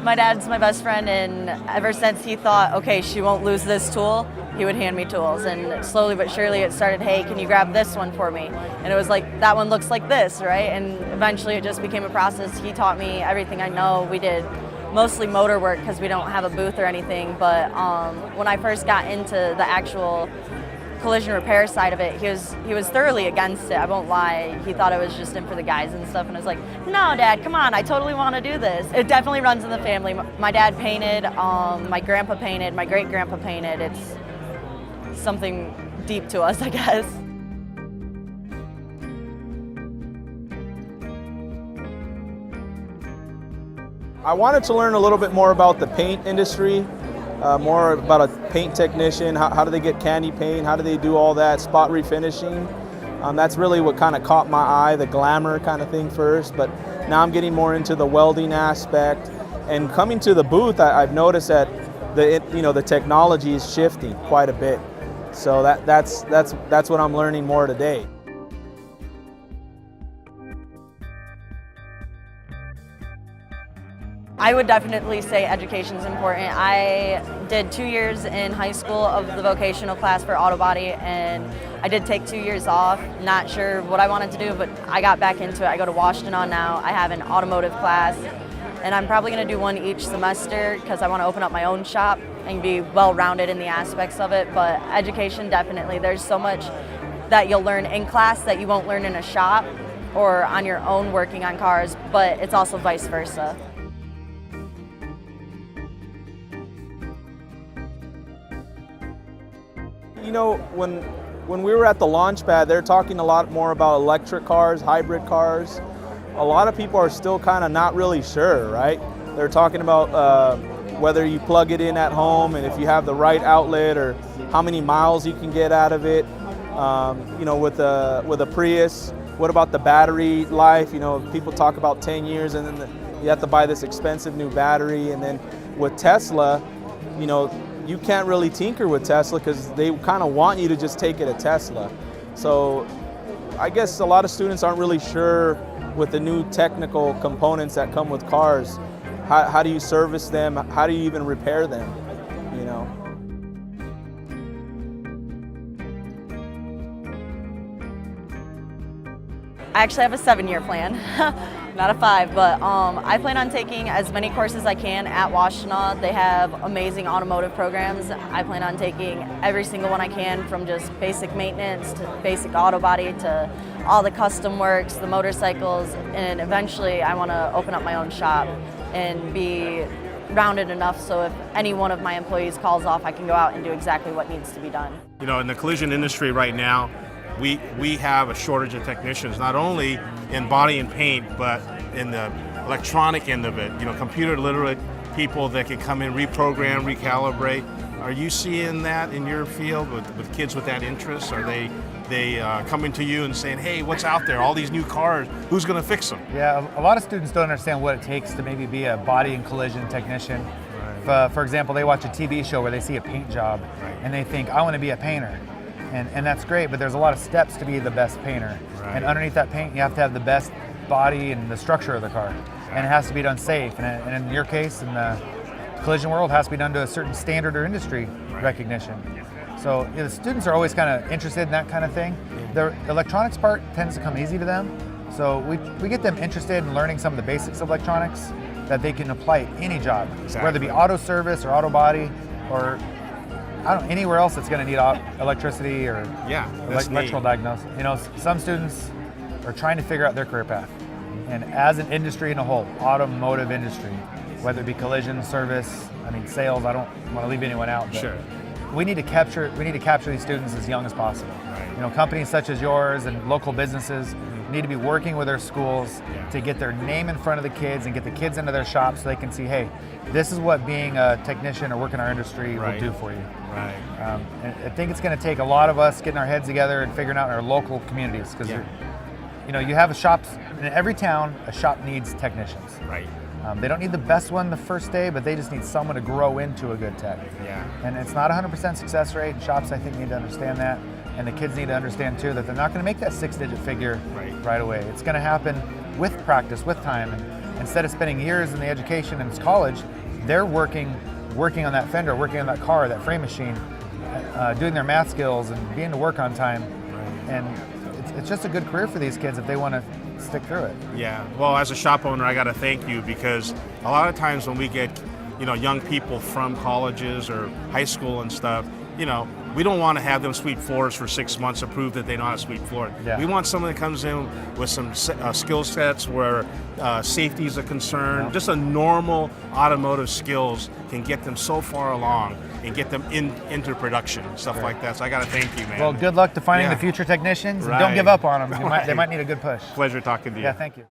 My dad's my best friend, and ever since he thought, okay, she won't lose this tool, he would hand me tools. And slowly but surely it started, hey, can you grab this one for me? And it was like, that one looks like this, right? And eventually it just became a process. He taught me everything I know. We did mostly motor work because we don't have a booth or anything. But when I first got into the actual collision repair side of it, he was thoroughly against it. I won't lie. He thought it was just in for the guys and stuff, and I was like, no, Dad, come on, I totally want to do this. It definitely runs in the family. My dad painted, my grandpa painted, my great grandpa painted. It's something deep to us, I guess. I wanted to learn a little bit more about the paint industry. More about a paint technician, how do they get candy paint, how do they do all that, spot refinishing. That's really what kind of caught my eye, the glamour kind of thing first, but now I'm getting more into the welding aspect. And coming to the booth, I've noticed that the technology is shifting quite a bit. So that's what I'm learning more today. I would definitely say education is important. I did 2 years in high school of the vocational class for auto body, and I did take 2 years off. Not sure what I wanted to do, but I got back into it. I go to Washington now. I have an automotive class, and I'm probably going to do one each semester because I want to open up my own shop and be well-rounded in the aspects of it. But education, definitely. There's so much that you'll learn in class that you won't learn in a shop or on your own working on cars, but it's also vice versa. You know, when we were at the launch pad, they're talking a lot more about electric cars, hybrid cars. A lot of people are still kind of not really sure, right? They're talking about whether you plug it in at home and if you have the right outlet or how many miles you can get out of it. You know, with a Prius, what about the battery life? You know, people talk about 10 years and then you have to buy this expensive new battery. And then with Tesla, you know, you can't really tinker with Tesla because they kind of want you to just take it at Tesla. So I guess a lot of students aren't really sure with the new technical components that come with cars. How do you service them? How do you even repair them? You know? I actually have a 7-year plan, not a 5, but I plan on taking as many courses as I can at Washington. They have amazing automotive programs. I plan on taking every single one I can, from just basic maintenance to basic auto body to all the custom works, the motorcycles, and eventually I want to open up my own shop and be rounded enough so if any one of my employees calls off, I can go out and do exactly what needs to be done. You know, in the collision industry right now, we have a shortage of technicians, not only in body and paint, but in the electronic end of it. You know, computer literate people that can come in, reprogram, recalibrate. Are you seeing that in your field with kids with that interest? Are they coming to you and saying, hey, what's out there? All these new cars, who's going to fix them? Yeah, a lot of students don't understand what it takes to maybe be a body and collision technician. Right. For example, they watch a TV show where they see a paint job, right, and they think, I want to be a painter. And that's great, but there's a lot of steps to be the best painter. Right. And underneath that paint, you have to have the best body and the structure of the car. And it has to be done safe. And in your case, in the collision world, it has to be done to a certain standard or industry recognition. So you know, the students are always kind of interested in that kind of thing. The electronics part tends to come easy to them. So we get them interested in learning some of the basics of electronics that they can apply at any job, whether it be auto service or auto body or anywhere else that's going to need electricity or electrical diagnosis. You know, some students are trying to figure out their career path. And as an industry in a whole, automotive industry, whether it be collision, service, sales, I don't want to leave anyone out, but sure, we need to capture these students as young as possible. Right. You know, companies such as yours and local businesses need to be working with their schools to get their name in front of the kids and get the kids into their shops so they can see, hey, this is what being a technician or working in our industry will do for you. Right. And I think it's going to take a lot of us getting our heads together and figuring out in our local communities, because you know, you have shops in every town. A shop needs technicians. Right. They don't need the best one the first day, but they just need someone to grow into a good tech. Yeah. And it's not 100% success rate, and shops, I think, need to understand that. And the kids need to understand, too, that they're not going to make that 6-digit figure right away. It's going to happen with practice, with time. instead of spending years in the education and college, they're working on that fender, working on that car, that frame machine, doing their math skills and being to work on time. And it's just a good career for these kids if they want to stick through it. Yeah. Well, as a shop owner, I got to thank you, because a lot of times when we get, young people from colleges or high school and stuff, we don't want to have them sweep floors for 6 months to prove that they know how to sweep floor. Yeah. We want someone that comes in with some skill sets where safety is a concern. Yeah. Just a normal automotive skills can get them so far along and get them into production, stuff like that. So I got to thank you, man. Well, good luck to finding Yeah. the future technicians. And Right. don't give up on them. They Right. might need a good push. Pleasure talking to you. Yeah, thank you.